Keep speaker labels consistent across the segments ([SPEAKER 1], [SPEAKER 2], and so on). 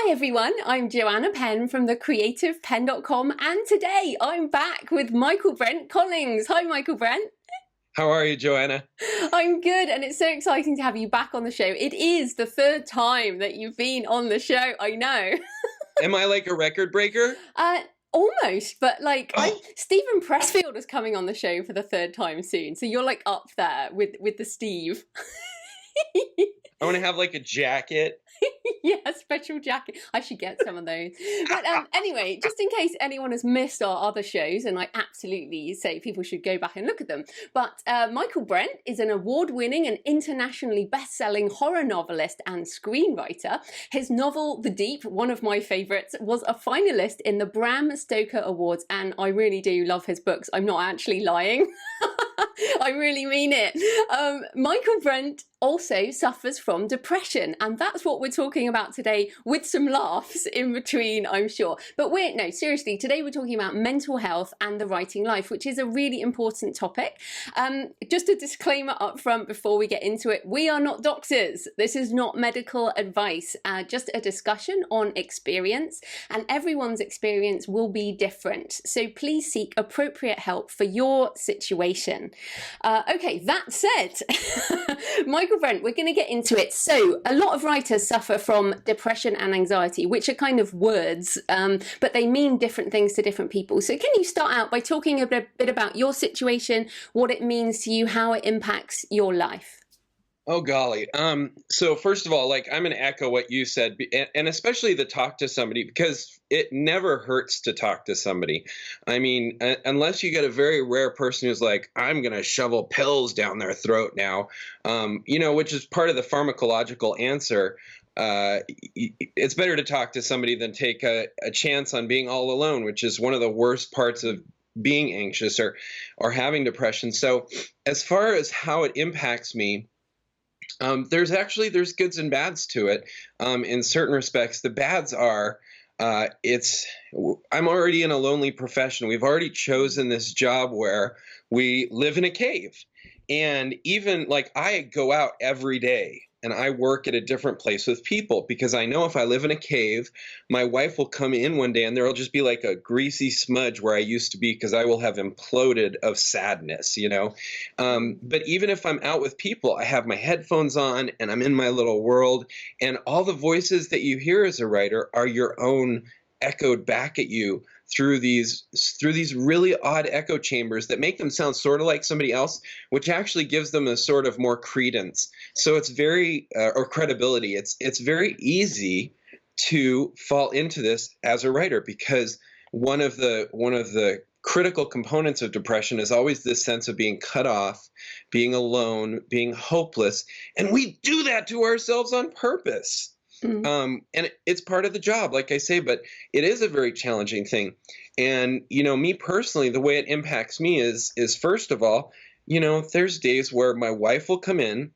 [SPEAKER 1] Hi everyone, I'm Joanna Penn from thecreativepenn.com, and today I'm back with Michaelbrent Collings. Hi Michaelbrent.
[SPEAKER 2] How are you, Joanna?
[SPEAKER 1] I'm good, and it's so exciting to have you back on the show. It is the third time that you've been on the show, I know.
[SPEAKER 2] Am I like a record breaker?
[SPEAKER 1] Almost, but like
[SPEAKER 2] Oh,
[SPEAKER 1] Stephen Pressfield is coming on the show for the third time soon, so you're like up there with the Steve.
[SPEAKER 2] I want to have like a jacket.
[SPEAKER 1] Yeah, special jacket. I should get some of those. But anyway, just in case anyone has missed our other shows, and I absolutely say people should go back and look at them. But Michaelbrent is an award-winning and internationally best-selling horror novelist and screenwriter. His novel, The Deep, one of my favourites, was a finalist in the Bram Stoker Awards, and I really do love his books. I'm not actually lying. I really mean it. Michaelbrent also suffers from depression, and that's what we're talking about today, with some laughs in between, I'm sure. But no, seriously, today we're talking about mental health and the writing life, which is a really important topic. Just a disclaimer up front before we get into it, we are not doctors. This is not medical advice, just a discussion on experience, and everyone's experience will be different. So please seek appropriate help for your situation. Okay, that said, Michaelbrent, we're going to get into it. So a lot of writers suffer from depression and anxiety, which are kind of words, but they mean different things to different people. So can you start out by talking a bit about your situation, what it means to you, how it impacts your life?
[SPEAKER 2] Oh, golly. So first of all, like I'm going to echo what you said, and especially the talk to somebody, because it never hurts to talk to somebody. I mean, unless you get a very rare person who's like, I'm going to shovel pills down their throat now, which is part of the pharmacological answer. It's better to talk to somebody than take a chance on being all alone, which is one of the worst parts of being anxious or having depression. So as far as how it impacts me, there's goods and bads to it. In certain respects, the bads are, I'm already in a lonely profession. We've already chosen this job where we live in a cave. And even like I go out every day and I work at a different place with people because I know if I live in a cave, my wife will come in one day and there'll just be like a greasy smudge where I used to be because I will have imploded of sadness, But even if I'm out with people, I have my headphones on and I'm in my little world, and all the voices that you hear as a writer are your own echoed back at you through these really odd echo chambers that make them sound sort of like somebody else, which actually gives them a sort of more credence. So it's very or credibility. It's very easy to fall into this as a writer because one of the critical components of depression is always this sense of being cut off, being alone, being hopeless, and we do that to ourselves on purpose. And it's part of the job, like I say, but it is a very challenging thing. And, me personally, the way it impacts me is first of all, there's days where my wife will come in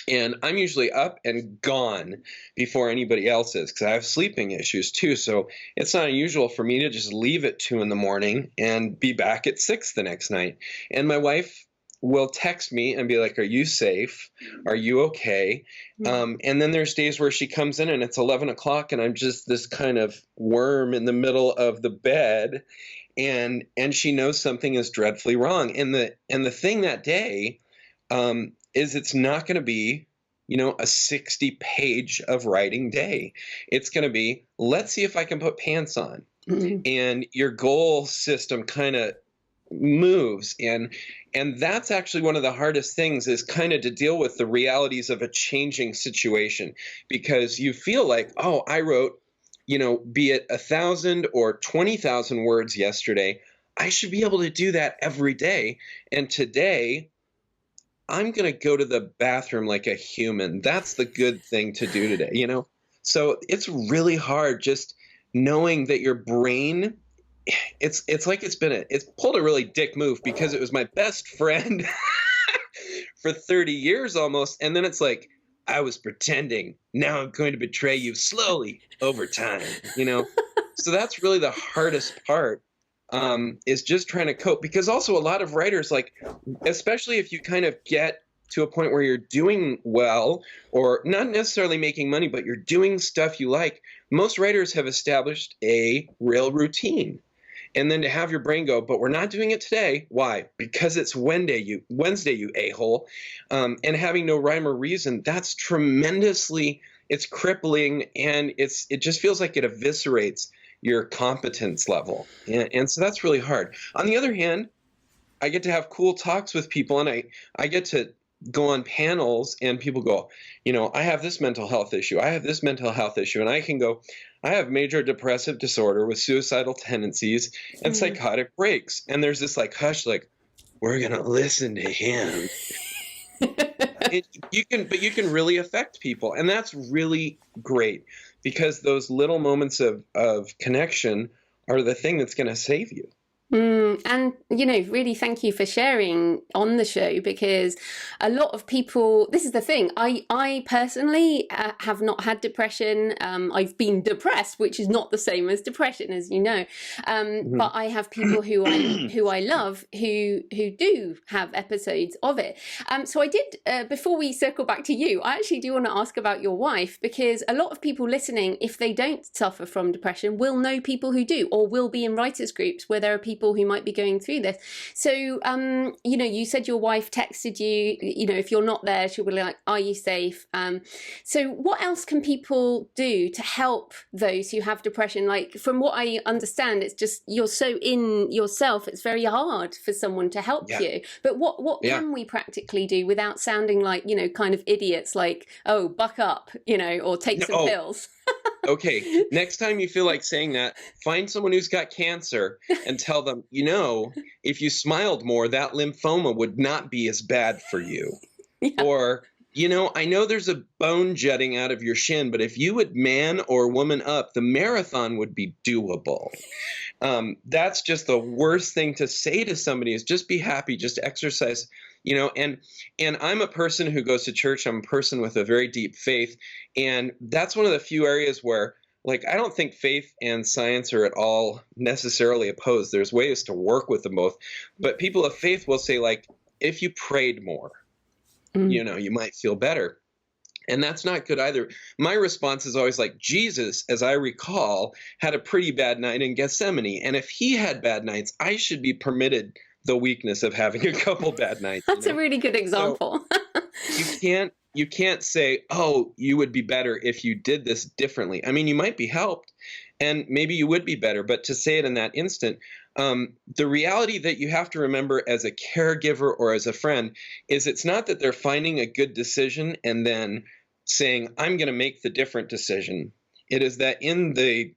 [SPEAKER 2] and I'm usually up and gone before anybody else is because I have sleeping issues too. So it's not unusual for me to just leave at 2 a.m. and be back at 6 the next night. And my wife will text me and be like, are you safe? Are you okay? And then there's days where she comes in and it's 11 o'clock and I'm just this kind of worm in the middle of the bed, and she knows something is dreadfully wrong. And the thing that day is it's not going to be, a 60-page of writing day. It's going to be, let's see if I can put pants on. Mm-hmm. And your goal system kind of moves, and that's actually one of the hardest things, is kind of to deal with the realities of a changing situation, because you feel like, oh, I wrote, be it 1,000 or 20,000 words yesterday, I should be able to do that every day, and today I'm going to go to the bathroom like a human. That's the good thing to do today, So it's really hard just knowing that your brain, it's like it's pulled a really dick move because it was my best friend for 30 years almost. And then it's like, I was pretending. Now I'm going to betray you slowly over time, So that's really the hardest part, is just trying to cope. Because also a lot of writers, like, especially if you kind of get to a point where you're doing well, or not necessarily making money, but you're doing stuff you like, most writers have established a real routine. And then to have your brain go, but we're not doing it today. Why? Because it's Wednesday, you a-hole. And having no rhyme or reason, that's tremendously, it's crippling, and it just feels like it eviscerates your competence level. And so that's really hard. On the other hand, I get to have cool talks with people, and I get to go on panels, and people go, I have this mental health issue. I have this mental health issue. And I can go, I have major depressive disorder with suicidal tendencies and psychotic breaks. And there's this like hush, like, we're going to listen to him. You can really affect people. And that's really great, because those little moments of connection are the thing that's going to save you.
[SPEAKER 1] And, really thank you for sharing on the show, because a lot of people, this is the thing, I personally have not had depression. I've been depressed, which is not the same as depression, as you know. But I have people who I love who do have episodes of it. So I did, before we circle back to you, I actually do want to ask about your wife, because a lot of people listening, if they don't suffer from depression, will know people who do, or will be in writers groups where there are people who might be going through this. So, you said your wife texted you, if you're not there, she'll be like, are you safe? So what else can people do to help those who have depression? Like, from what I understand, it's just, you're so in yourself, it's very hard for someone to help you. But what can we practically do without sounding like, kind of idiots, like, oh, buck up, or take some pills?
[SPEAKER 2] Okay, next time you feel like saying that, find someone who's got cancer and tell them, if you smiled more, that lymphoma would not be as bad for you. Or, I know there's a bone jutting out of your shin, but if you would man or woman up, the marathon would be doable. That's just the worst thing to say to somebody, is just be happy, just exercise, and I'm a person who goes to church. I'm a person with a very deep faith. And that's one of the few areas where, like, I don't think faith and science are at all necessarily opposed. There's ways to work with them both. But people of faith will say, like, if you prayed more, you might feel better. And that's not good either. My response is always like, Jesus, as I recall, had a pretty bad night in Gethsemane. And if he had bad nights, I should be permitted the weakness of having a couple bad nights.
[SPEAKER 1] That's a really good example.
[SPEAKER 2] So you can't say, oh, you would be better if you did this differently. I mean, you might be helped, and maybe you would be better, but to say it in that instant, the reality that you have to remember as a caregiver or as a friend is, it's not that they're finding a good decision and then saying, I'm going to make the different decision. It is that in the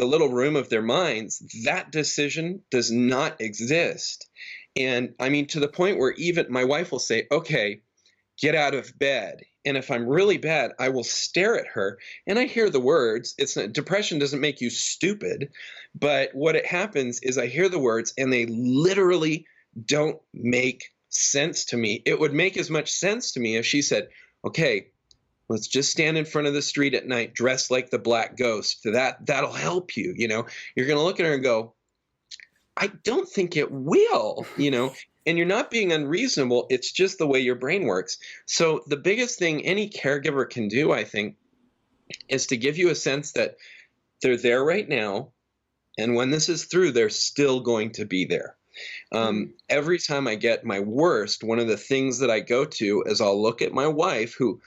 [SPEAKER 2] little room of their minds, that decision does not exist. And I mean, to the point where even my wife will say, okay, get out of bed. And if I'm really bad, I will stare at her and I hear the words. Depression doesn't make you stupid, but what it happens is I hear the words and they literally don't make sense to me. It would make as much sense to me if she said, okay, let's just stand in front of the street at night, dressed like the Black Ghost. That'll help you. You're going to look at her and go, I don't think it will, and you're not being unreasonable. It's just the way your brain works. So the biggest thing any caregiver can do, I think, is to give you a sense that they're there right now. And when this is through, they're still going to be there. Every time I get my worst, one of the things that I go to is I'll look at my wife, who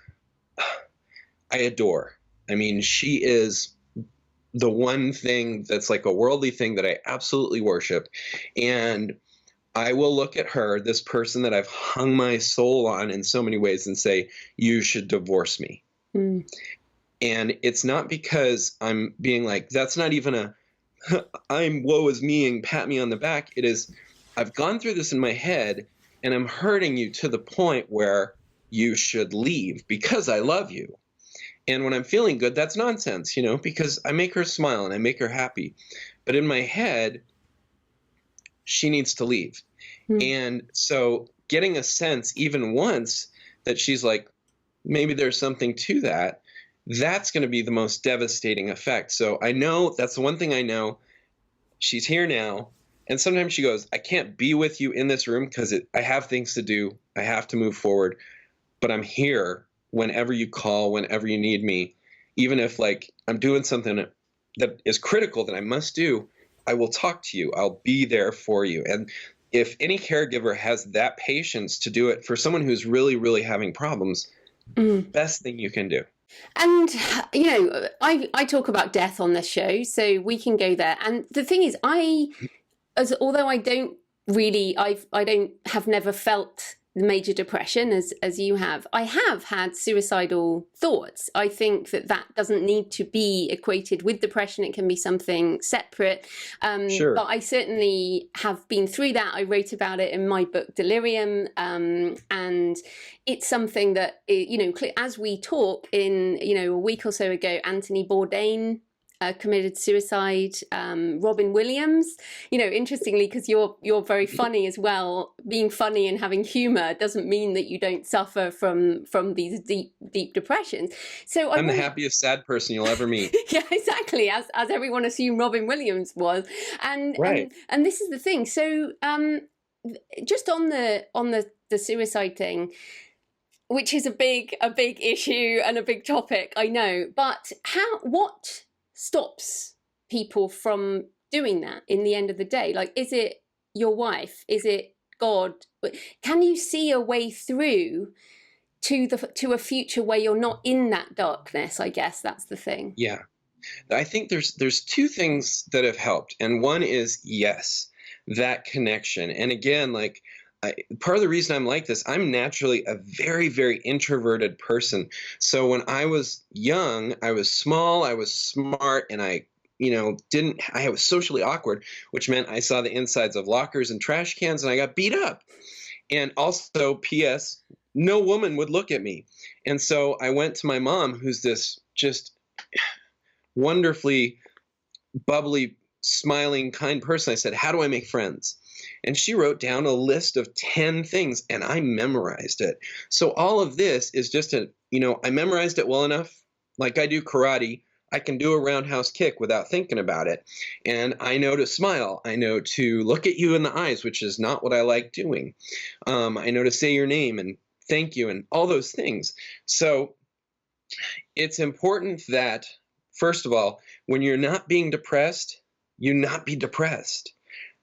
[SPEAKER 2] I adore. I mean, she is the one thing that's like a worldly thing that I absolutely worship. And I will look at her, this person that I've hung my soul on in so many ways, and say, you should divorce me. And it's not because I'm being like, that's not even I'm woe is me and pat me on the back. It is, I've gone through this in my head and I'm hurting you to the point where you should leave because I love you. And when I'm feeling good, that's nonsense, because I make her smile and I make her happy. But in my head, she needs to leave. And so getting a sense even once that she's like, maybe there's something to that, that's going to be the most devastating effect. So I know that's the one thing I know. She's here now. And sometimes she goes, I can't be with you in this room because I have things to do. I have to move forward, but I'm here whenever you call, whenever you need me. Even if like I'm doing something that is critical that I must do, I will talk to you. I'll be there for you. And if any caregiver has that patience to do it for someone who's really, really having problems, best thing you can do.
[SPEAKER 1] And, you know, I talk about death on this show, so we can go there. And the thing is, although I don't really, have never felt major depression as you have, I have had suicidal thoughts. I think that doesn't need to be equated with depression. It can be something separate.
[SPEAKER 2] Sure.
[SPEAKER 1] But I certainly have been through that. I wrote about it in my book Delirium, and it's something that, you know, as we talk in, you know, a week or so ago, Anthony Bourdain committed suicide. Robin Williams, you know, interestingly, because you're very funny as well. Being funny and having humor doesn't mean that you don't suffer from these deep depressions. So
[SPEAKER 2] I'm the happiest sad person you'll ever meet.
[SPEAKER 1] Yeah, exactly. As everyone assumed Robin Williams was, and
[SPEAKER 2] right.
[SPEAKER 1] And this is the thing. So just on the suicide thing, which is a big issue and a big topic, I know. But what stops people from doing that in the end of the day? Like, is it your wife? Is it God? Can you see a way through to a future where you're not in that darkness? I guess that's the thing.
[SPEAKER 2] Yeah. I think there's two things that have helped. And one is, yes, that connection. And again, like, part of the reason I'm like this, I'm naturally a very, very introverted person. So when I was young, I was small, I was smart, and I was socially awkward, which meant I saw the insides of lockers and trash cans, and I got beat up. And also, P.S., no woman would look at me. And so I went to my mom, who's this just wonderfully bubbly, smiling, kind person. I said, how do I make friends? And she wrote down a list of 10 things, and I memorized it. So all of this is just I memorized it well enough. Like I do karate, I can do a roundhouse kick without thinking about it. And I know to smile. I know to look at you in the eyes, which is not what I like doing. I know to say your name and thank you and all those things. So it's important that, first of all, when you're not being depressed, you not be depressed.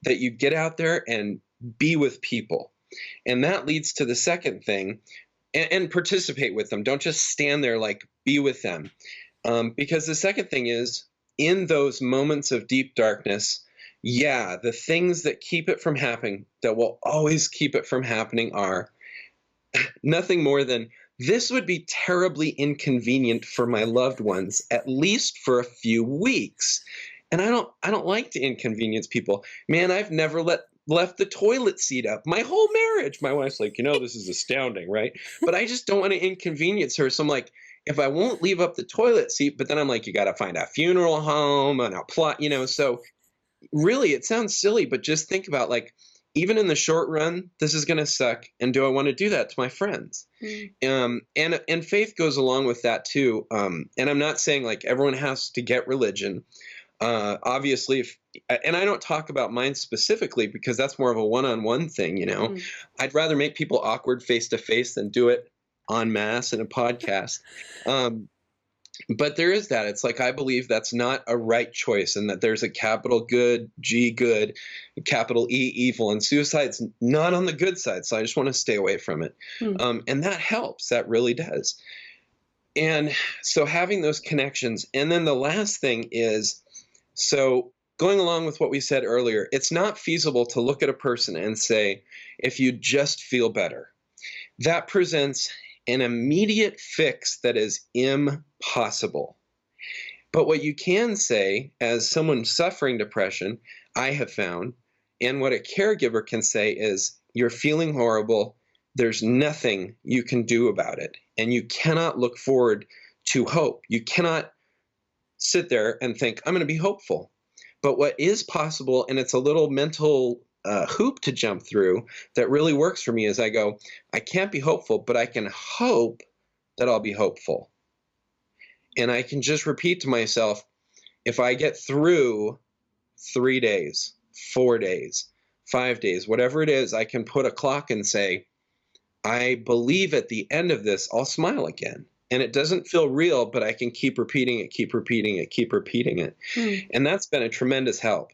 [SPEAKER 2] That you get out there and be with people. And that leads to the second thing, and participate with them. Don't just stand there, like, be with them. Because the second thing is, in those moments of deep darkness, the things that keep it from happening, that will always keep it from happening, are nothing more than, this would be terribly inconvenient for my loved ones, at least for a few weeks. And I don't like to inconvenience people. Man, I've never left the toilet seat up my whole marriage. My wife's like, this is astounding, right? But I just don't want to inconvenience her. So I'm like, if I won't leave up the toilet seat, but then I'm like, you got to find a funeral home and a plot, So really, it sounds silly, but just think about, like, even in the short run, this is going to suck. And do I want to do that to my friends? And faith goes along with that too. And I'm not saying like everyone has to get religion. Obviously, and I don't talk about mine specifically because that's more of a one-on-one thing, I'd rather make people awkward face-to-face than do it en masse in a podcast. But there is that. It's like, I believe that's not a right choice, and that there's a capital good, G good, capital E evil, and suicide's not on the good side. So I just want to stay away from it. And that helps. That really does. And so having those connections. And then the last thing is, so going along with what we said earlier, it's not feasible to look at a person and say, if you just feel better. That presents an immediate fix that is impossible. But what you can say as someone suffering depression, I have found, and what a caregiver can say is, you're feeling horrible. There's nothing you can do about it. And you cannot look forward to hope. You cannot sit there and think, I'm going to be hopeful. But what is possible, and it's a little mental hoop to jump through that really works for me, is I go, I can't be hopeful, but I can hope that I'll be hopeful. And I can just repeat to myself, if I get through 3 days, 4 days, 5 days, whatever it is, I can put a clock and say, I believe at the end of this, I'll smile again. And it doesn't feel real, but I can keep repeating it, keep repeating it, keep repeating it. And that's been a tremendous help.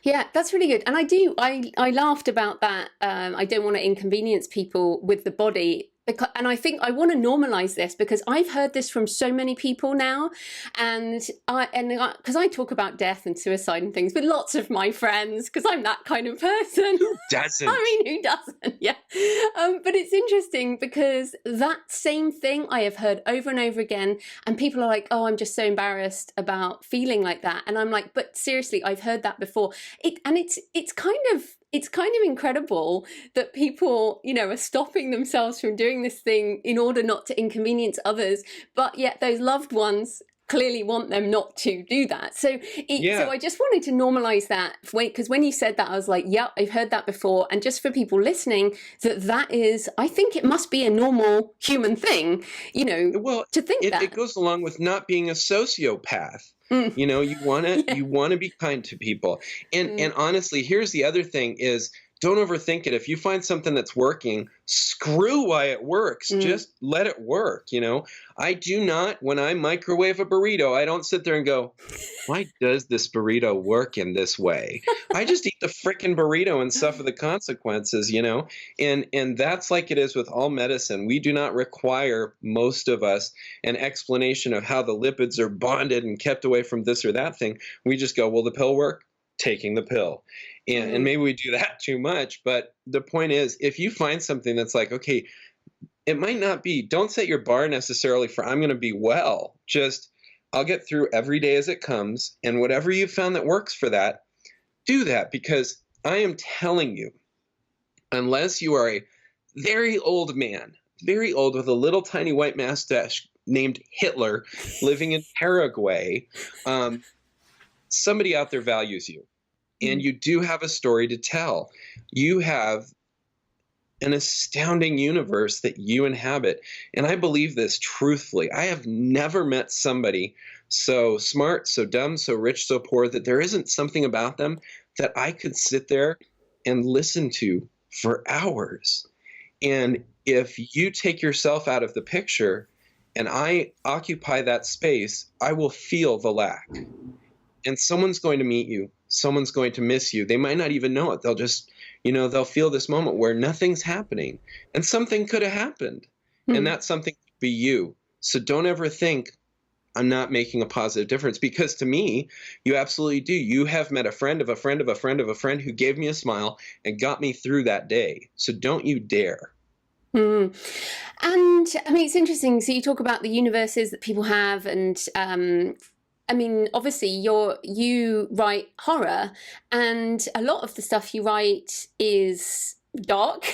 [SPEAKER 1] Yeah, that's really good. And I laughed about that. I don't want to inconvenience people with the body. And I think I want to normalize this because I've heard this from so many people now, and because I talk about death and suicide and things with lots of my friends because I'm that kind of person.
[SPEAKER 2] Who doesn't?
[SPEAKER 1] I mean, who doesn't? Yeah. But it's interesting because that same thing I have heard over and over again, and people are like, "Oh, I'm just so embarrassed about feeling like that," and I'm like, "But seriously, I've heard that before." It's kind of incredible that people, are stopping themselves from doing this thing in order not to inconvenience others, but yet those loved ones clearly want them not to do that. So I just wanted to normalize that, because when you said that, I was like, yeah, I've heard that before. And just for people listening, that is, I think it must be a normal human thing, to think that.
[SPEAKER 2] It goes along with not being a sociopath. You want to be kind to people. And honestly, here's the other thing is, don't overthink it. If you find something that's working, screw why it works. Just let it work. I do not, when I microwave a burrito, I don't sit there and go, why does this burrito work in this way? I just eat the frickin' burrito and suffer the consequences, and that's like it is with all medicine. We do not require, most of us, an explanation of how the lipids are bonded and kept away from this or that thing. We just go, will the pill work? Taking the pill. And maybe we do that too much. But the point is, if you find something that's like, okay, it might not be, don't set your bar necessarily for I'm going to be well. Just I'll get through every day as it comes. And whatever you found that works for that, do that. Because I am telling you, unless you are a very old man, very old with a little tiny white mustache named Hitler living in Paraguay, somebody out there values you. And you do have a story to tell. You have an astounding universe that you inhabit. And I believe this truthfully. I have never met somebody so smart, so dumb, so rich, so poor that there isn't something about them that I could sit there and listen to for hours. And if you take yourself out of the picture and I occupy that space, I will feel the lack. And someone's going to meet you. Someone's going to miss you. They might not even know it. They'll just, they'll feel this moment where nothing's happening and something could have happened. And that something could be you. So don't ever think I'm not making a positive difference, because to me, you absolutely do. You have met a friend of a friend of a friend of a friend who gave me a smile and got me through that day. So don't you dare.
[SPEAKER 1] And I mean, it's interesting. So you talk about the universes that people have, and I mean, obviously you write horror, and a lot of the stuff you write is dark,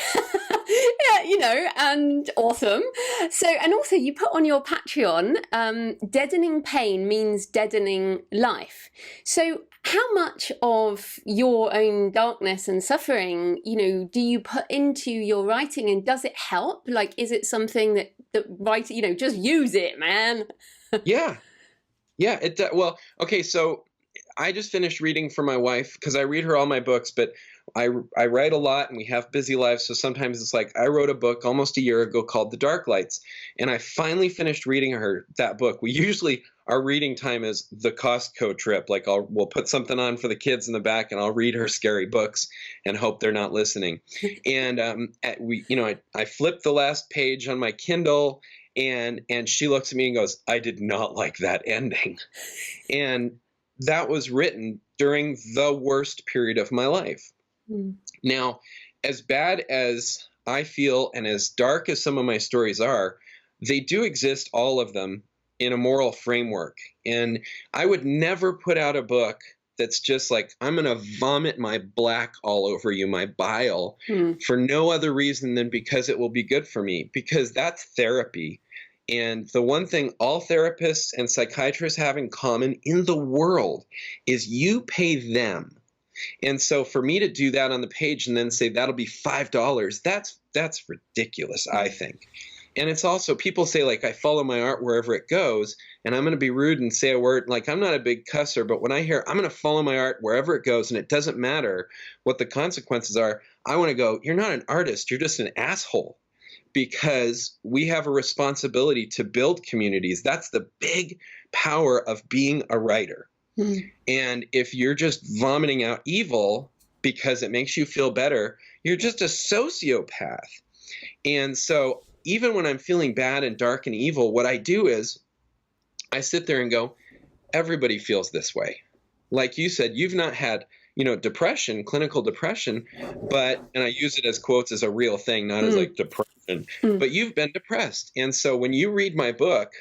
[SPEAKER 1] yeah, and awesome. So, and also you put on your Patreon, deadening pain means deadening life. So how much of your own darkness and suffering, do you put into your writing, and does it help? Like, is it something that writing, just use it, man?
[SPEAKER 2] Yeah. Yeah, well, okay, so I just finished reading for my wife because I read her all my books, but I write a lot and we have busy lives. So sometimes it's like I wrote a book almost a year ago called The Dark Lights, and I finally finished reading her that book. Our reading time is the Costco trip. Like we'll put something on for the kids in the back and I'll read her scary books and hope they're not listening. And I flipped the last page on my Kindle. And she looks at me and goes, I did not like that ending. And that was written during the worst period of my life. Now, as bad as I feel and as dark as some of my stories are, they do exist, all of them, in a moral framework. And I would never put out a book that's just like, I'm going to vomit my black all over you, my bile, for no other reason than because it will be good for me, because that's therapy. And the one thing all therapists and psychiatrists have in common in the world is you pay them. And so for me to do that on the page and then say that'll be $5, that's ridiculous, I think. And it's also, people say, like, I follow my art wherever it goes. And I'm going to be rude and say a word, like, I'm not a big cusser, but when I hear I'm going to follow my art wherever it goes and it doesn't matter what the consequences are, I want to go, you're not an artist, you're just an asshole. Because we have a responsibility to build communities. That's the big power of being a writer. And if you're just vomiting out evil because it makes you feel better, you're just a sociopath. And so even when I'm feeling bad and dark and evil, what I do is I sit there and go, everybody feels this way. Like you said, you've not had, depression, clinical depression, and I use it as quotes as a real thing, not as like depression, but you've been depressed. And so when you read my book,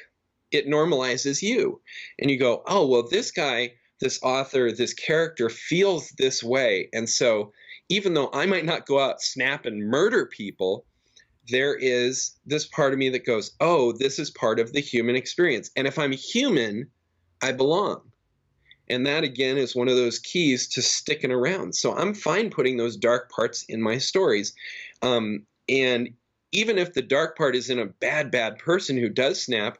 [SPEAKER 2] it normalizes you. And you go, oh, well, this guy, this author, this character feels this way. And so even though I might not go out, snap, and murder people, there is this part of me that goes, oh, this is part of the human experience. And if I'm human, I belong. And that, again, is one of those keys to sticking around. So I'm fine putting those dark parts in my stories. And even if the dark part is in a bad person who does snap,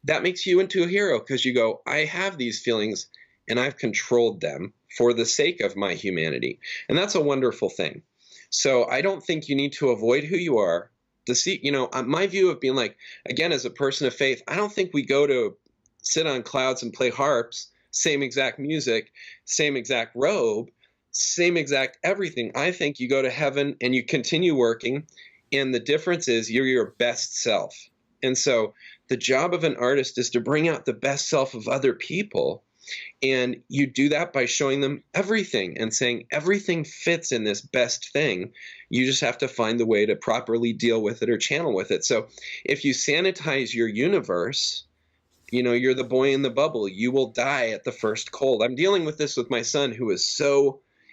[SPEAKER 2] that makes you into a hero because you go, I have these feelings and I've controlled them for the sake of my humanity. And that's a wonderful thing. So I don't think you need to avoid who you are. To see, my view of being like, again, as a person of faith, I don't think we go to sit on clouds and play harps, same exact music, same exact robe, same exact everything. I think you go to heaven and you continue working. And the difference is you're your best self. And so the job of an artist is to bring out the best self of other people. And you do that by showing them everything and saying everything fits in this best thing. You just have to find the way to properly deal with it or channel with it. So if you sanitize your universe, you're the boy in the bubble. You will die at the first cold. I'm dealing with this with my son who is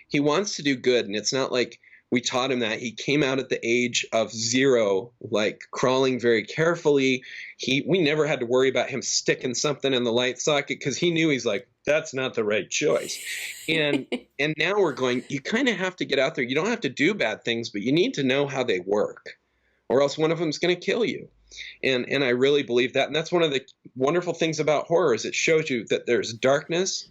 [SPEAKER 2] he wants to do good. And it's not like we taught him that. He came out at the age of 0, like crawling very carefully. We never had to worry about him sticking something in the light socket because he knew, he's like, that's not the right choice. And now we're going, you kind of have to get out there. You don't have to do bad things, but you need to know how they work, or else one of them is going to kill you. And I really believe that. And that's one of the wonderful things about horror is it shows you that there's darkness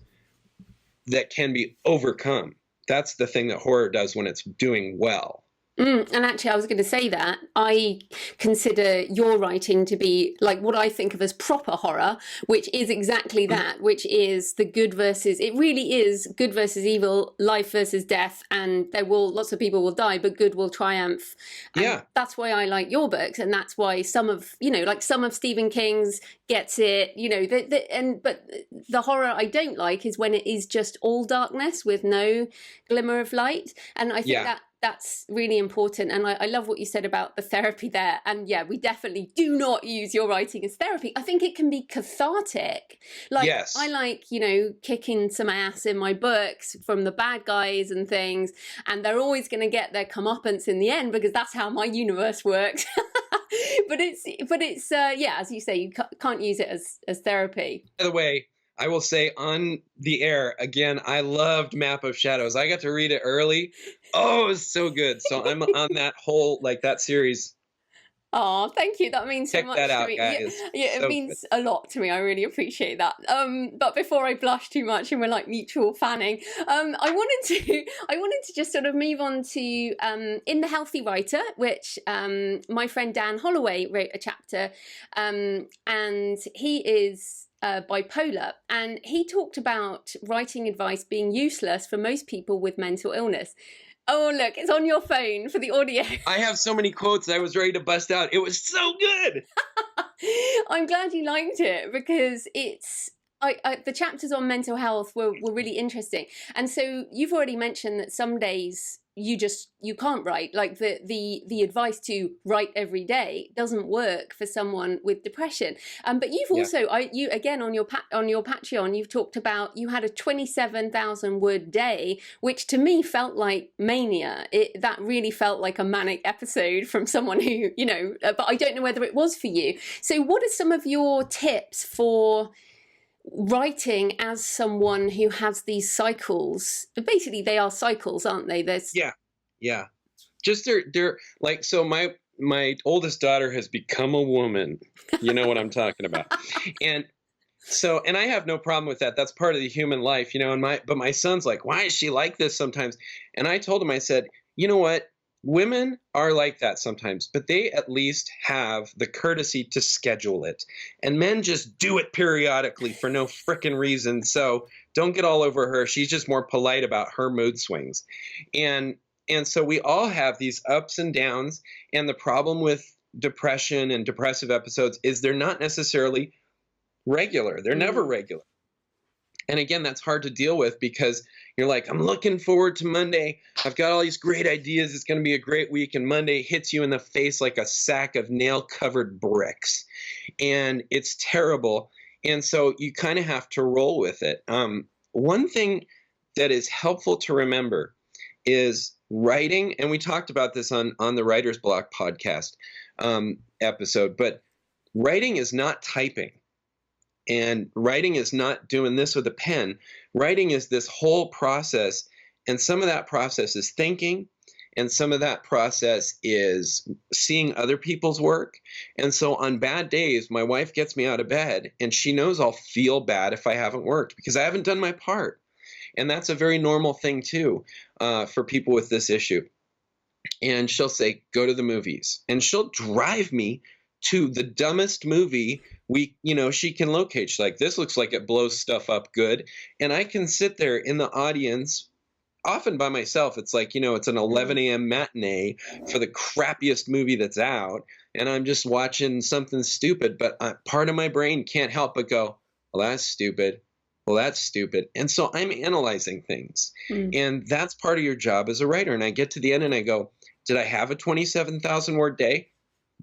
[SPEAKER 2] that can be overcome. That's the thing that horror does when it's doing well.
[SPEAKER 1] And actually, I was going to say that I consider your writing to be like what I think of as proper horror, which is exactly that, which is the good versus, it really is good versus evil, life versus death, and lots of people will die, but good will triumph. And that's why I like your books, and that's why some of Stephen King's gets it, but the horror I don't like is when it is just all darkness with no glimmer of light. And I think that's really important. And I love what you said about the therapy there. And yeah, we definitely do not use your writing as therapy. I think it can be cathartic. Like, I like, kicking some ass in my books from the bad guys and things. And they're always going to get their comeuppance in the end because that's how my universe works. but it's as you say, you can't use it as therapy.
[SPEAKER 2] By the way, I will say on the air, again, I loved Map of Shadows. I got to read it early. Oh, it was so good. So I'm on that whole, that series.
[SPEAKER 1] Oh, thank you. That means so much
[SPEAKER 2] that out,
[SPEAKER 1] to me.
[SPEAKER 2] guys.
[SPEAKER 1] Yeah, it means a lot to me. I really appreciate that. But before I blush too much and we're like mutual fanning, I wanted to just sort of move on to In The Healthy Writer, which my friend Dan Holloway wrote a chapter, and he is bipolar, and he talked about writing advice being useless for most people with mental illness. Oh, look, it's on your phone for the audio.
[SPEAKER 2] I have so many quotes I was ready to bust out. It was so good.
[SPEAKER 1] I'm glad you liked it because it's the chapters on mental health were really interesting. And so you've already mentioned that some days you can't write, like the advice to write every day doesn't work for someone with depression. But you've also, you again on your Patreon, you've talked about you had a 27,000 word day, which to me felt like mania. That really felt like a manic episode from someone who, but I don't know whether it was for you. So what are some of your tips for writing as someone who has these cycles? Basically they are cycles, aren't they? Just they're like, so
[SPEAKER 2] my oldest daughter has become a woman. You know what I'm talking about. And so, and I have no problem with that. That's part of the human life, you know, but my son's like, why is she like this sometimes? And I told him, I said, you know what? Women are like that sometimes, but they at least have the courtesy to schedule it. And men just do it periodically for no frickin' reason. So don't get all over her. She's just more polite about her mood swings. And so we all have these ups and downs. And the problem with depression and depressive episodes is they're not necessarily regular. They're never regular. And again, that's hard to deal with because you're like, I'm looking forward to Monday. I've got all these great ideas. It's going to be a great week. And Monday hits you in the face like a sack of nail-covered bricks. And it's terrible. And so you kind of have to roll with it. One thing that is helpful to remember is writing. And we talked about this on the Writer's Block podcast episode. But writing is not typing. And writing is not doing this with a pen. Writing is this whole process. And some of that process is thinking. And some of that process is seeing other people's work. And so on bad days, my wife gets me out of bed and she knows I'll feel bad if I haven't worked because I haven't done my part. And that's a very normal thing too for people with this issue. And she'll say, go to the movies. And she'll drive me to the dumbest movie she can locate. She's like, this looks like it blows stuff up good. And I can sit there in the audience, often by myself. It's like, it's an 11 a.m. matinee for the crappiest movie that's out. And I'm just watching something stupid, but part of my brain can't help but go, well, that's stupid. Well, that's stupid. And so I'm analyzing things. And that's part of your job as a writer. And I get to the end and I go, did I have a 27,000 word day?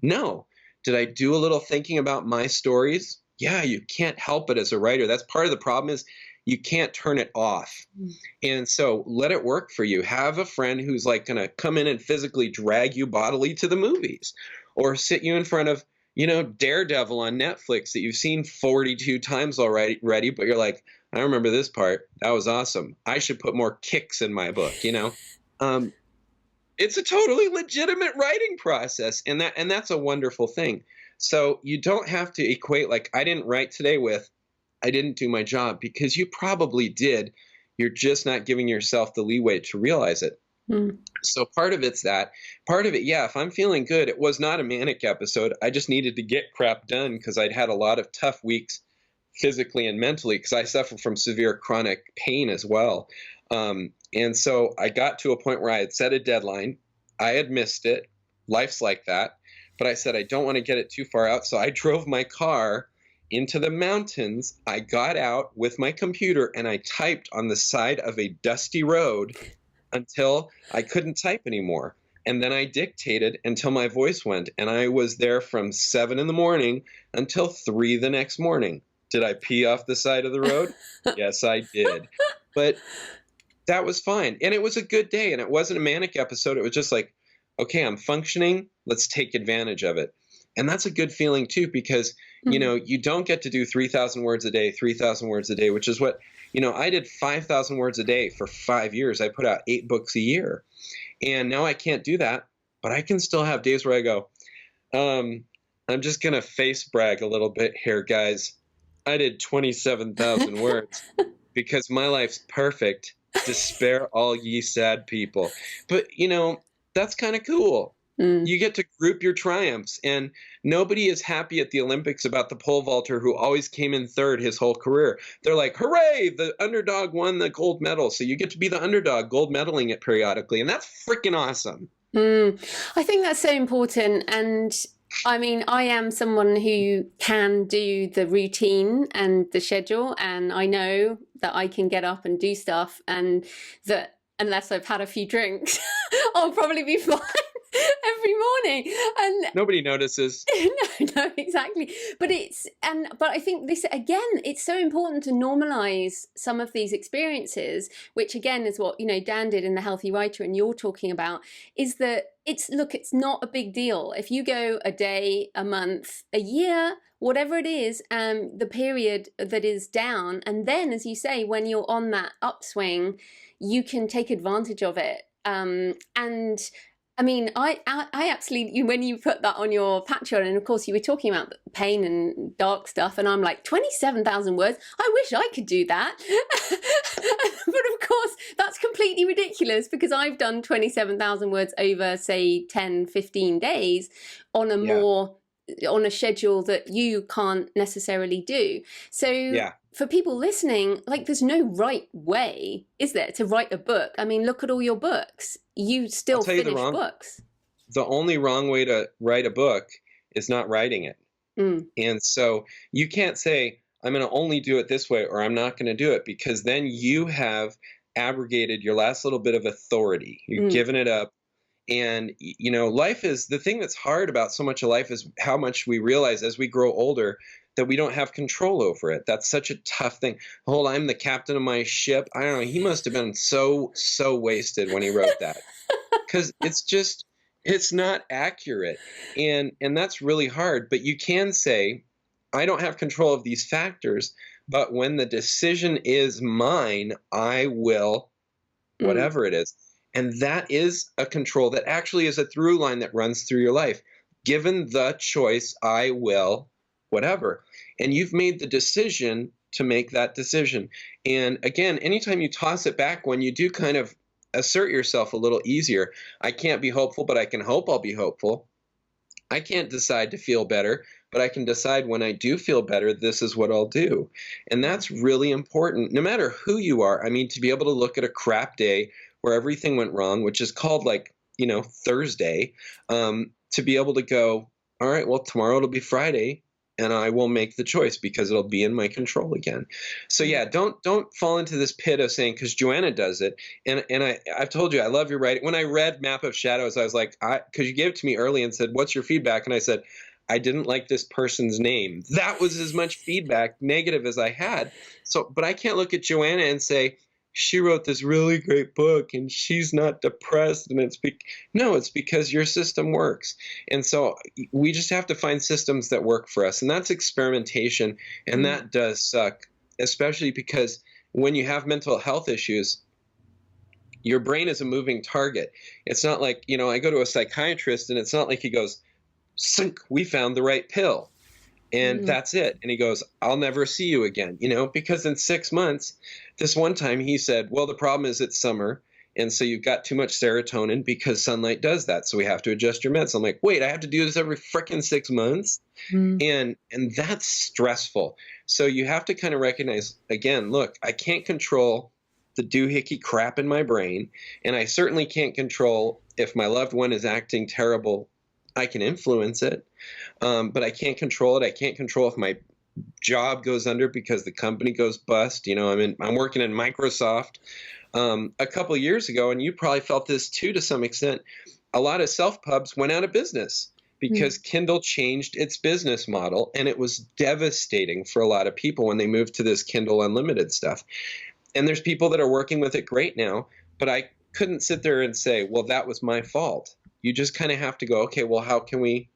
[SPEAKER 2] No. Did I do a little thinking about my stories? Yeah, you can't help it as a writer. That's part of the problem is you can't turn it off. And so let it work for you. Have a friend who's like going to come in and physically drag you bodily to the movies or sit you in front of, Daredevil on Netflix that you've seen 42 times already, but you're like, I remember this part. That was awesome. I should put more kicks in my book, It's a totally legitimate writing process, and that's a wonderful thing. So you don't have to equate like I didn't write today with I didn't do my job because you probably did. You're just not giving yourself the leeway to realize it. So part of it's that. Part of it, yeah, if I'm feeling good, it was not a manic episode. I just needed to get crap done because I'd had a lot of tough weeks physically and mentally because I suffer from severe chronic pain as well. And so I got to a point where I had set a deadline. I had missed it. Life's like that. But I said, I don't want to get it too far out. So I drove my car into the mountains. I got out with my computer and I typed on the side of a dusty road until I couldn't type anymore. And then I dictated until my voice went. And I was there from 7 a.m. until 3 the next morning. Did I pee off the side of the road? Yes, I did. But that was fine. And it was a good day. And it wasn't a manic episode. It was just like, okay, I'm functioning. Let's take advantage of it. And that's a good feeling too, because, you don't get to do 3,000 words a day, 3,000 words a day, which is what, I did 5,000 words a day for 5 years. I put out 8 books a year. And now I can't do that, but I can still have days where I go, I'm just going to face brag a little bit here, guys. I did 27,000 words because my life's perfect. Despair all ye sad people. But, that's kind of cool. You get to group your triumphs. And nobody is happy at the Olympics about the pole vaulter who always came in third his whole career. They're like, hooray, the underdog won the gold medal. So you get to be the underdog, gold medaling it periodically. And that's freaking awesome.
[SPEAKER 1] I think that's so important. And I mean, I am someone who can do the routine and the schedule, and I know that I can get up and do stuff, and that unless I've had a few drinks, I'll probably be fine every morning. And
[SPEAKER 2] nobody notices.
[SPEAKER 1] No, exactly. But I think this, again, it's so important to normalize some of these experiences, which again is what, Dan did in The Healthy Writer and you're talking about, is that it's not a big deal. If you go a day, a month, a year, whatever it is, the period that is down, and then, as you say, when you're on that upswing, you can take advantage of it. And I mean, I absolutely, when you put that on your Patreon, and of course you were talking about pain and dark stuff, and I'm like, 27,000 words? I wish I could do that. But of course, that's completely ridiculous because I've done 27,000 words over, say, 10, 15 days on a more, on a schedule that you can't necessarily do. So for people listening, like, there's no right way, is there, to write a book? I mean, look at all your books. You still finish books.
[SPEAKER 2] The only wrong way to write a book is not writing it. And so you can't say, I'm going to only do it this way, or I'm not going to do it, because then you have abrogated your last little bit of authority. You've given it up. And, you know, life is, the thing that's hard about so much of life is how much we realize as we grow older that we don't have control over it. That's such a tough thing. I'm the captain of my ship. I don't know. He must have been so wasted when he wrote that, because it's not accurate. And that's really hard. But you can say, I don't have control of these factors, but when the decision is mine, I will, whatever it is. And that is a control that actually is a through line that runs through your life. Given the choice, I will, whatever. And you've made the decision to make that decision. And again, anytime you toss it back, when you do kind of assert yourself a little easier, I can't be hopeful, but I can hope I'll be hopeful. I can't decide to feel better, but I can decide when I do feel better, this is what I'll do. And that's really important, no matter who you are. I mean, to be able to look at a crap day where everything went wrong, which is called, like, you know, Thursday, to be able to go, all right, well, tomorrow it'll be Friday, and I will make the choice because it'll be in my control again. So yeah, don't fall into this pit of saying, because Joanna does it, and I've told you I love your writing. When I read Map of Shadows, I was like, because you gave it to me early and said, what's your feedback? And I said, I didn't like this person's name. That was as much feedback, negative, as I had. So, but I can't look at Joanna and say, she wrote this really great book and she's not depressed, and it's because your system works. And so we just have to find systems that work for us, and that's experimentation. And that does suck, especially because when you have mental health issues, your brain is a moving target. It's not like, you know, I go to a psychiatrist and it's not like he goes, "Sink, we found the right pill." And that's it. And he goes, I'll never see you again, you know, because in 6 months, this one time he said, well, the problem is it's summer. And so you've got too much serotonin because sunlight does that. So we have to adjust your meds. I'm like, wait, I have to do this every frickin' 6 months. And that's stressful. So you have to kind of recognize, again, look, I can't control the doohickey crap in my brain. And I certainly can't control if my loved one is acting terrible. I can influence it, but I can't control it. I can't control if my job goes under because the company goes bust. You know, I'm working in Microsoft. A couple of years ago, and you probably felt this too to some extent, a lot of self-pubs went out of business because Kindle changed its business model, and it was devastating for a lot of people when they moved to this Kindle Unlimited stuff. And there's people that are working with it great now, but I couldn't sit there and say, well, that was my fault. You just kind of have to go, okay, well, how can we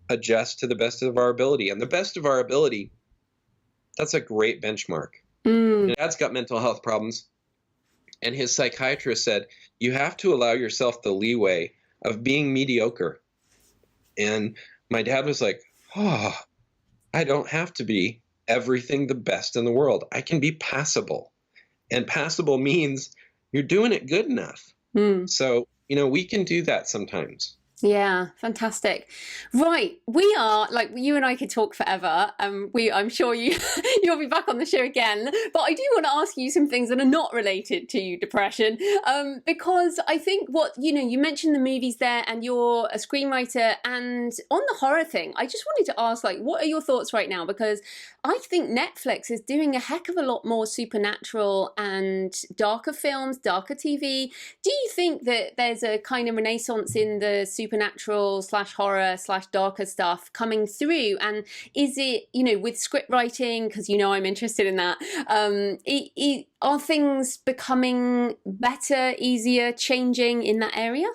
[SPEAKER 2] adjust to the best of our ability? And the best of our ability, that's a great benchmark. And Dad's got mental health problems. And his psychiatrist said, you have to allow yourself the leeway of being mediocre. And my dad was like, oh, I don't have to be everything the best in the world. I can be passable. And passable means you're doing it good enough. So, you know, we can do that sometimes.
[SPEAKER 1] Yeah, fantastic. Right, we are, like, you and I could talk forever. I'm sure you'll be back on the show again. But I do want to ask you some things that are not related to depression, because I think you mentioned the movies there, and you're a screenwriter. And on the horror thing, I just wanted to ask, like, what are your thoughts right now? Because I think Netflix is doing a heck of a lot more supernatural and darker films, darker TV. Do you think that there's a kind of renaissance in the supernatural / horror / darker stuff coming through? And is it, with script writing, because I'm interested in that, are things becoming better, easier, changing in that area?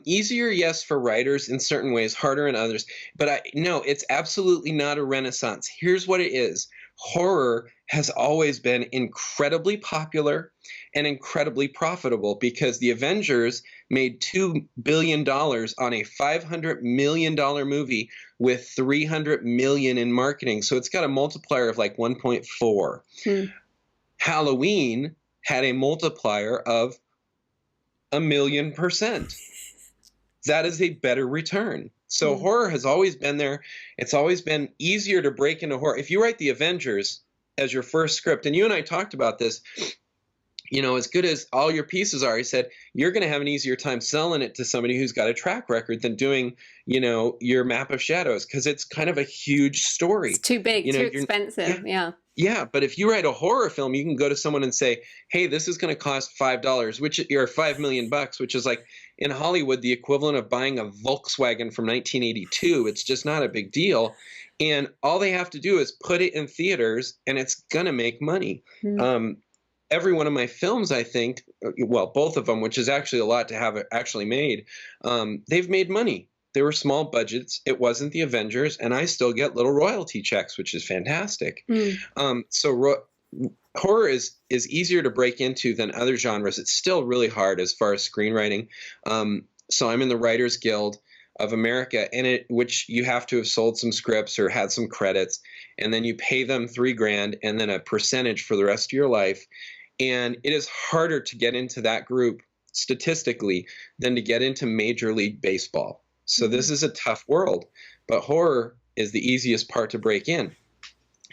[SPEAKER 2] Easier, yes, for writers in certain ways, harder in others. But no, it's absolutely not a renaissance. Here's what it is. horror has always been incredibly popular and incredibly profitable because the Avengers made $2 billion on a $500 million movie with $300 million in marketing. So it's got a multiplier of like 1.4. Halloween had a multiplier of 1,000,000%. That is a better return. So horror has always been there. It's always been easier to break into horror. If you write The Avengers as your first script, and you and I talked about this, you know, as good as all your pieces are, he said, you're going to have an easier time selling it to somebody who's got a track record than doing, you know, your Map of Shadows, because it's kind of a huge story.
[SPEAKER 1] It's too big,
[SPEAKER 2] you know,
[SPEAKER 1] too expensive. Yeah.
[SPEAKER 2] Yeah, but if you write a horror film, you can go to someone and say, "Hey, this is going to cost $5, which or $5 million bucks," which is like in Hollywood the equivalent of buying a Volkswagen from 1982. It's just not a big deal, and all they have to do is put it in theaters, and it's going to make money. Every one of my films, I think, well, both of them, which is actually a lot to have actually made, they've made money. They were small budgets. It wasn't the Avengers, and I still get little royalty checks, which is fantastic. Horror is easier to break into than other genres. It's still really hard as far as screenwriting. So I'm in the Writers Guild of America, which you have to have sold some scripts or had some credits, and then you pay them $3,000 and then a percentage for the rest of your life. And it is harder to get into that group statistically than to get into Major League Baseball. So this is a tough world, but horror is the easiest part to break in.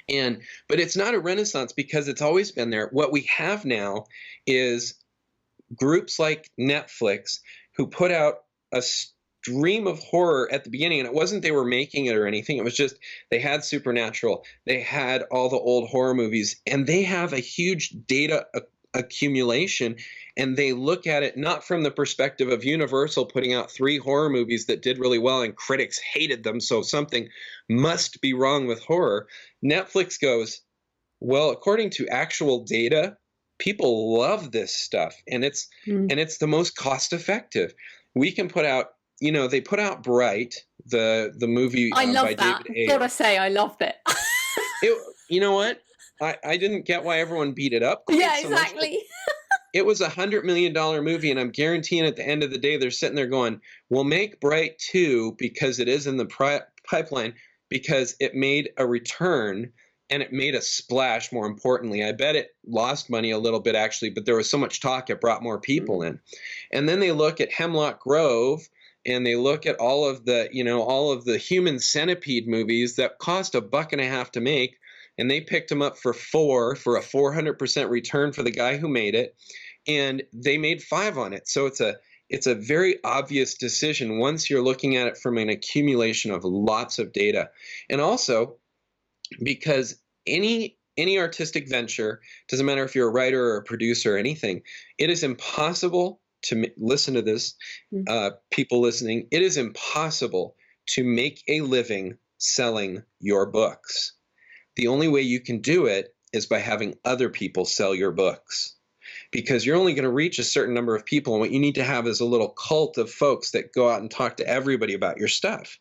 [SPEAKER 2] But it's not a renaissance because it's always been there. What we have now is groups like Netflix who put out a stream of horror at the beginning, and it wasn't they were making it or anything. It was just they had Supernatural, they had all the old horror movies, and they have a huge data accumulation, and they look at it not from the perspective of Universal putting out 3 horror movies that did really well and critics hated them, so something must be wrong with horror. Netflix goes, well, according to actual data, people love this stuff, and it's the most cost effective. We can put out, you know, they put out Bright, the movie
[SPEAKER 1] I love
[SPEAKER 2] by
[SPEAKER 1] that.
[SPEAKER 2] David Ayer.
[SPEAKER 1] Gotta say, I loved it.
[SPEAKER 2] You know what? I didn't get why everyone beat it up.
[SPEAKER 1] Yeah, exactly.
[SPEAKER 2] It was a $100 million movie, and I'm guaranteeing at the end of the day, they're sitting there going, we'll make Bright 2 because it is in the pipeline, because it made a return and it made a splash, more importantly. I bet it lost money a little bit, actually, but there was so much talk, it brought more people in. And then they look at Hemlock Grove, and they look at all of the Human Centipede movies that cost $1.50 to make, and they picked them up for $4 for a 400% return for the guy who made it, and they made $5 on it. So it's a very obvious decision once you're looking at it from an accumulation of lots of data. And also because any artistic venture, doesn't matter if you're a writer or a producer or anything, it is impossible to listen to this, people listening, it is impossible to make a living selling your books. The only way you can do it is by having other people sell your books, because you're only going to reach a certain number of people. And what you need to have is a little cult of folks that go out and talk to everybody about your stuff.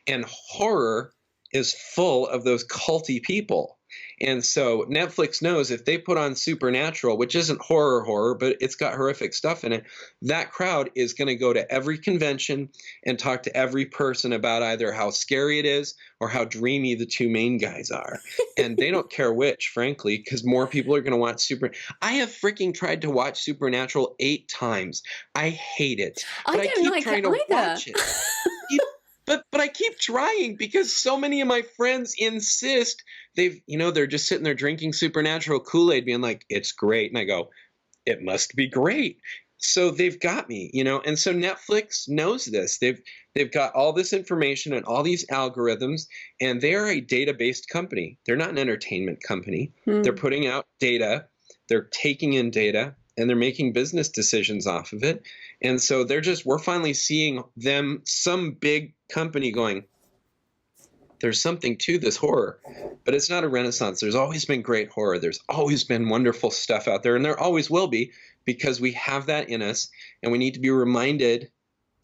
[SPEAKER 2] And horror is full of those culty people. And so Netflix knows if they put on Supernatural, which isn't horror, but it's got horrific stuff in it, that crowd is going to go to every convention and talk to every person about either how scary it is or how dreamy the 2 main guys are. And they don't care which, frankly, because more people are going to watch I have freaking tried to watch Supernatural 8 times. I hate it. But I keep trying to watch it. But I keep trying because so many of my friends insist. They're just sitting there drinking Supernatural Kool-Aid being like, it's great. And I go, it must be great. So they've got me, and so Netflix knows this. They've got all this information and all these algorithms, and they're a data-based company. They're not an entertainment company. They're putting out data. They're taking in data, and they're making business decisions off of it. And so we're finally seeing some big company going, there's something to this horror, but it's not a renaissance. There's always been great horror. There's always been wonderful stuff out there, and there always will be, because we have that in us, and we need to be reminded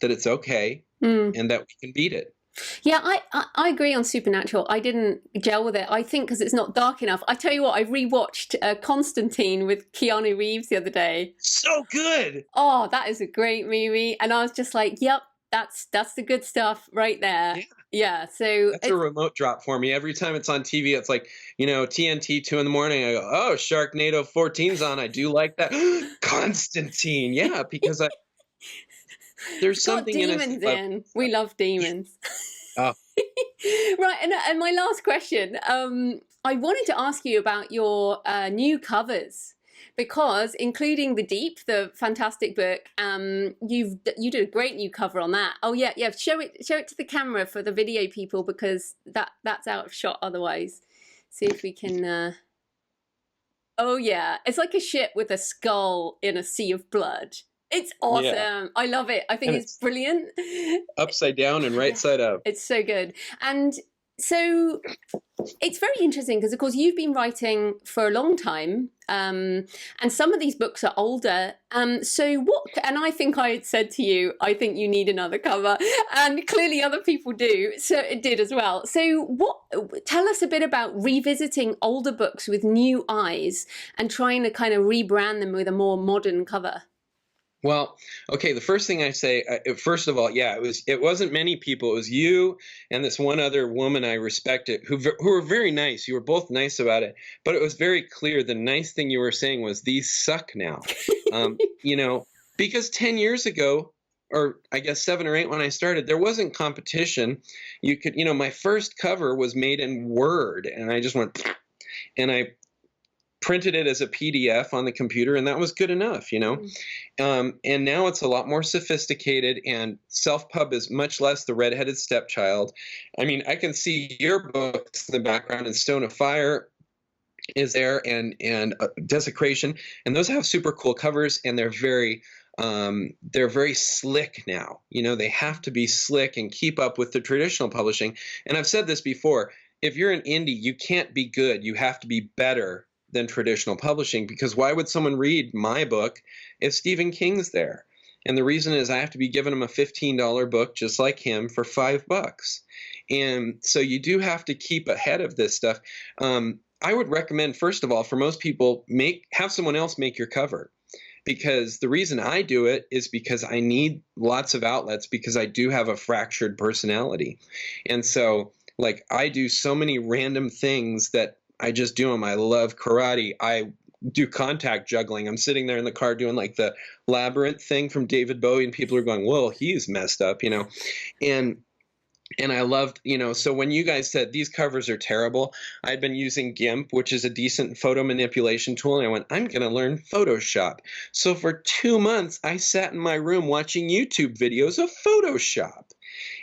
[SPEAKER 2] that it's okay and that we can beat it.
[SPEAKER 1] Yeah, I agree on Supernatural. I didn't gel with it. I think because it's not dark enough. I tell you what, I rewatched Constantine with Keanu Reeves the other day.
[SPEAKER 2] So good.
[SPEAKER 1] Oh, that is a great movie, and I was just like, "Yep, that's the good stuff right there."
[SPEAKER 2] Yeah.
[SPEAKER 1] Yeah, so
[SPEAKER 2] That's a remote drop for me. Every time it's on TV, it's like, TNT 2 in the morning. I go, oh, Sharknado 14's on. I do like that. Constantine. Yeah, because
[SPEAKER 1] it's
[SPEAKER 2] there's
[SPEAKER 1] got
[SPEAKER 2] something
[SPEAKER 1] demons
[SPEAKER 2] innocent about
[SPEAKER 1] in.
[SPEAKER 2] stuff.
[SPEAKER 1] We love demons.
[SPEAKER 2] Oh,
[SPEAKER 1] Right, and my last question. I wanted to ask you about your new covers because, including the Deep, the fantastic book, you did a great new cover on that. Oh yeah, yeah. Show it to the camera for the video people because that's out of shot otherwise. See if we can. Oh yeah, it's like a ship with a skull in a sea of blood. It's awesome.
[SPEAKER 2] yeah.
[SPEAKER 1] I love it. I think
[SPEAKER 2] And
[SPEAKER 1] it's
[SPEAKER 2] it's
[SPEAKER 1] brilliant.
[SPEAKER 2] upside down and right
[SPEAKER 1] Yeah,
[SPEAKER 2] side up.
[SPEAKER 1] it's so good. And so it's very interesting because, of course, you've been writing for a long time, and some of these books are older. So what? And I think I had said to you, I think you need another cover, and clearly other people do. So it did as well. So what? Tell us a bit about revisiting older books with new eyes and trying to kind of rebrand them with a more modern cover.
[SPEAKER 2] Well, okay. The first thing I say, first of all, yeah, it wasn't many people. It was you and this one other woman I respected who were very nice. You were both nice about it, but it was very clear. The nice thing you were saying was these suck now, you know, because 10 years ago, or I guess 7 or 8 when I started, there wasn't competition. You could, my first cover was made in Word, and I just went, and I printed it as a PDF on the computer, and that was good enough. And now it's a lot more sophisticated, and self-pub is much less the redheaded stepchild. I mean, I can see your books in the background, and Stone of Fire is there, and Desecration, and those have super cool covers, and they're very slick now. They have to be slick and keep up with the traditional publishing. And I've said this before, if you're an indie, you can't be good. You have to be better than traditional publishing, because why would someone read my book if Stephen King's there? And the reason is I have to be giving him a $15 book just like him for $5. And so you do have to keep ahead of this stuff. I would recommend, first of all, for most people, have someone else make your cover. Because the reason I do it is because I need lots of outlets, because I do have a fractured personality. And so, like, I do so many random things that I just do them. I love karate. I do contact juggling. I'm sitting there in the car doing like the labyrinth thing from David Bowie, and people are going, "Whoa, he's messed up," And I loved, so when you guys said these covers are terrible, I'd been using GIMP, which is a decent photo manipulation tool, and I went, I'm going to learn Photoshop. So for 2 months, I sat in my room watching YouTube videos of Photoshop.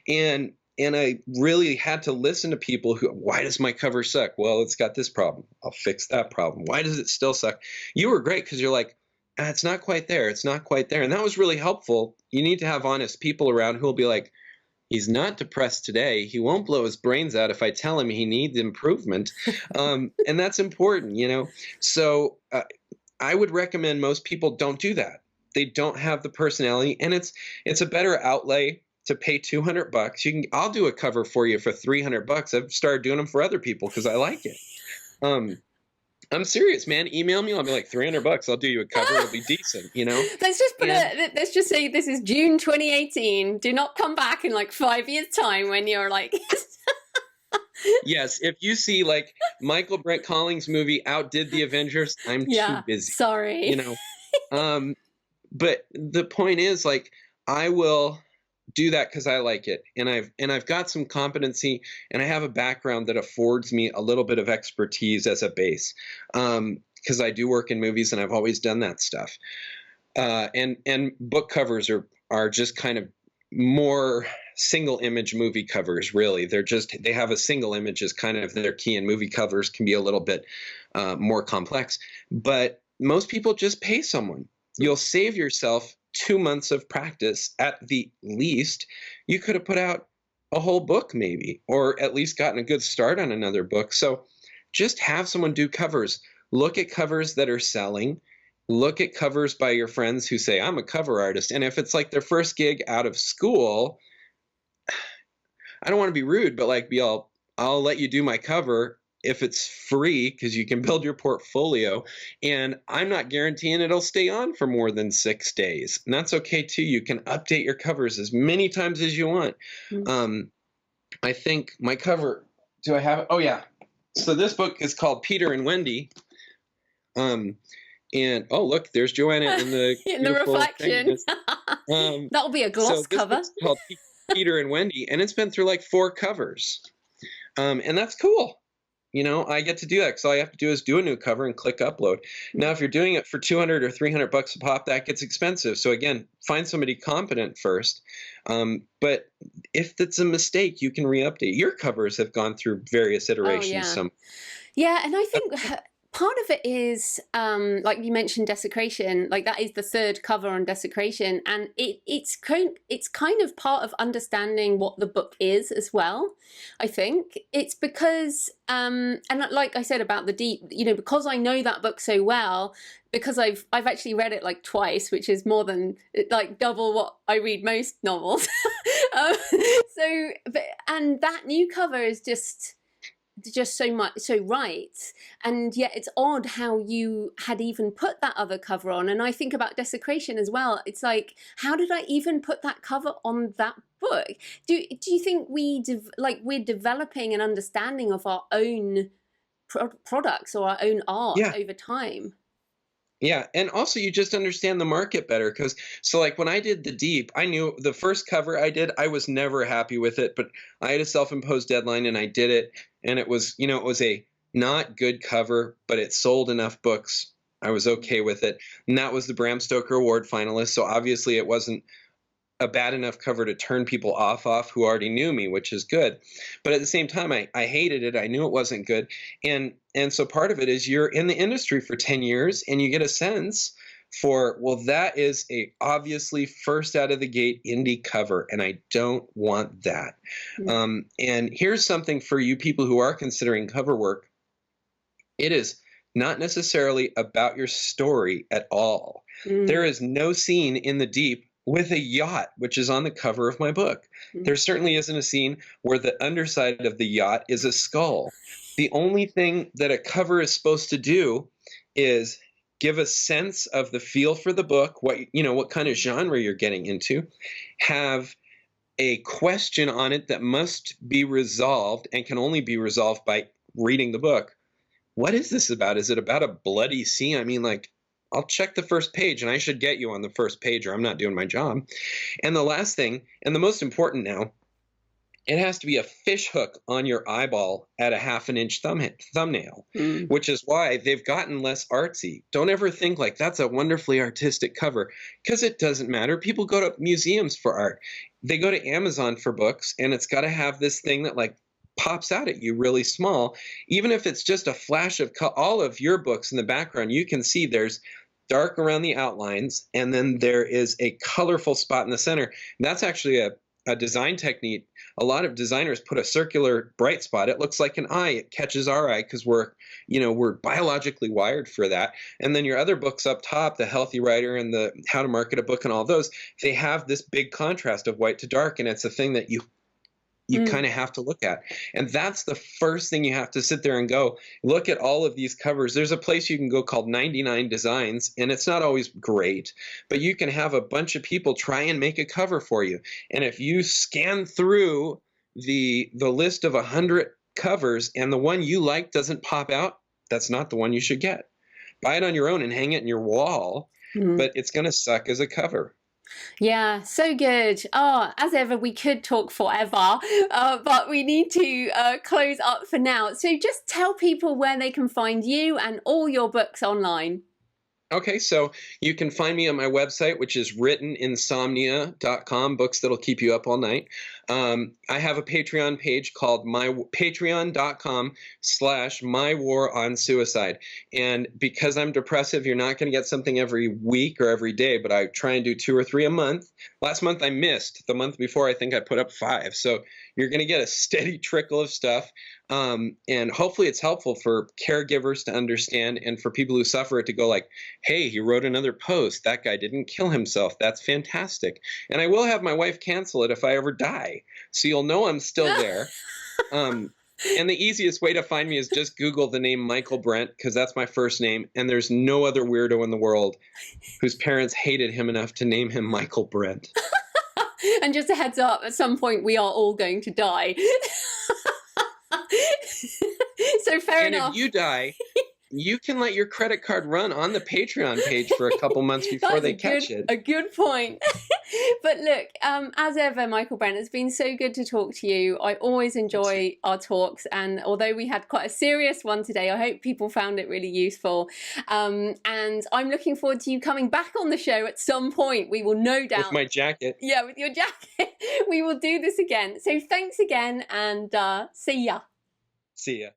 [SPEAKER 2] And I really had to listen to people why does my cover suck? Well, it's got this problem. I'll fix that problem. Why does it still suck? You were great because you're like, it's not quite there. It's not quite there. And that was really helpful. You need to have honest people around who will be like, he's not depressed today. He won't blow his brains out if I tell him he needs improvement. And that's important, So I would recommend most people don't do that. They don't have the personality, and it's a better outlay to pay $200. I'll do a cover for you for $300. I've started doing them for other people because I like it. I'm serious, man. Email me. I'll be like $300. I'll do you a cover. It'll be decent,
[SPEAKER 1] Let's just let's just say this is June 2018. Do not come back in like 5 years' time when you're like.
[SPEAKER 2] Yes, if you see like Michaelbrent Collings movie outdid the Avengers, I'm too busy.
[SPEAKER 1] Sorry.
[SPEAKER 2] But the point is, like, I will do that because I like it, and I've got some competency, and I have a background that affords me a little bit of expertise as a base, because I do work in movies and I've always done that stuff. And book covers are just kind of more single image movie covers. Really, they have a single image as kind of their key, and movie covers can be a little bit more complex. But most people just pay someone. You'll save yourself 2 months of practice at the least. You could have put out a whole book maybe, or at least gotten a good start on another book. So just have someone do covers. Look at covers that are selling. Look at covers by your friends who say, I'm a cover artist. And if it's like their first gig out of school, I don't want to be rude, but like, I'll let you do my cover if it's free, because you can build your portfolio, and I'm not guaranteeing it'll stay on for more than 6 days. And that's okay too. You can update your covers as many times as you want. I think my cover, do I have it? Oh yeah. So this book is called Peter and Wendy. And oh, look, there's Joanna in the
[SPEAKER 1] in the reflection. That'll be a gloss
[SPEAKER 2] so this
[SPEAKER 1] cover.
[SPEAKER 2] book's called Peter and Wendy, and it's been through like 4 covers. And that's cool. You know, I get to do that because all you have to do is do a new cover and click upload. Now, if you're doing it for $200 or $300 a pop, that gets expensive. So again, find somebody competent first. But if it's a mistake, you can re-update. Your covers have gone through various iterations.
[SPEAKER 1] Yeah, and I think part of it is, like you mentioned, Desecration. Like that is the 3rd cover on Desecration, and it's kind of part of understanding what the book is as well. I think it's because, and like I said about The Deep, you know, because I know that book so well, because I've actually read it like twice, which is more than like double what I read most novels. And that new cover is just so right, and yet it's odd how you had even put that other cover on. And I think about Desecration as well. It's like, how did I even put that cover on that book? Do you think we're developing an understanding of our own products or our own art over time?
[SPEAKER 2] Yeah, and also you just understand the market better, because so like when I did The Deep, I knew the first cover I did, I was never happy with it, but I had a self-imposed deadline and I did it, and it was, you know, it was a not good cover, but it sold enough books. I was okay with it. And that was the Bram Stoker Award finalist, so obviously it wasn't a bad enough cover to turn people off who already knew me, which is good. But at the same time, I hated it. I knew it wasn't good. And so part of it is you're in the industry for 10 years and you get a sense for, well, that is a obviously first out of the gate indie cover, and I don't want that. And here's something for you people who are considering cover work. It is not necessarily about your story at all. There is no scene in The Deep with a yacht, which is on the cover of my book. There certainly isn't a scene where the underside of the yacht is a skull. The only thing that a cover is supposed to do is give a sense of the feel for the book, what kind of genre you're getting into, have a question on it that must be resolved and can only be resolved by reading the book. What is this about? Is it about a bloody scene? I mean, like, I'll check the first page and I should get you on the first page or I'm not doing my job. And the last thing, and the most important now, it has to be a fish hook on your eyeball at a 1/2 inch thumbnail, which is why they've gotten less artsy. Don't ever think like that's a wonderfully artistic cover, because it doesn't matter. People go to museums for art. They go to Amazon for books, and it's got to have this thing that like pops out at you really small. Even if it's just a flash of all of your books in the background, you can see there's dark around the outlines, and then there is a colorful spot in the center. And that's actually a design technique. A lot of designers put a circular bright spot. It looks like an eye. It catches our eye because we're biologically wired for that. And then your other books up top, The Healthy Writer and the How to Market a Book and all those, they have this big contrast of white to dark, and it's a thing that you kind of have to look at. And that's the first thing you have to sit there and go, look at all of these covers. There's a place you can go called 99 Designs, and it's not always great, but you can have a bunch of people try and make a cover for you. And if you scan through the list of 100 covers and the one you like doesn't pop out, that's not the one you should get. Buy it on your own and hang it in your wall, but it's going to suck as a cover.
[SPEAKER 1] Yeah, so good. Oh, as ever, we could talk forever, but we need to close up for now. So just tell people where they can find you and all your books online.
[SPEAKER 2] Okay, so you can find me on my website, which is writteninsomnia.com, books that'll keep you up all night. I have a Patreon page called patreon.com/mywaraonsuicide. And because I'm depressive, you're not going to get something every week or every day, but I try and do 2 or 3 a month. Last month I missed. The month before, I think I put up 5. So You're going to get a steady trickle of stuff. And hopefully it's helpful for caregivers to understand, and for people who suffer it to go like, hey, he wrote another post. That guy didn't kill himself. That's fantastic. And I will have my wife cancel it if I ever die. So you'll know I'm still there. And the easiest way to find me is just Google the name Michaelbrent, because that's my first name. And there's no other weirdo in the world whose parents hated him enough to name him Michaelbrent.
[SPEAKER 1] And just a heads up, at some point we are all going to die. So fair
[SPEAKER 2] and
[SPEAKER 1] enough.
[SPEAKER 2] If you die, you can let your credit card run on the Patreon page for a couple months before they catch it.
[SPEAKER 1] A good point. But look, as ever, Michaelbrent, it's been so good to talk to you. I always enjoy our talks, and although we had quite a serious one today, I hope people found it really useful. And I'm looking forward to you coming back on the show at some point. We will no doubt.
[SPEAKER 2] With my jacket.
[SPEAKER 1] Yeah, with your jacket. We will do this again. So thanks again, and see ya.
[SPEAKER 2] See ya.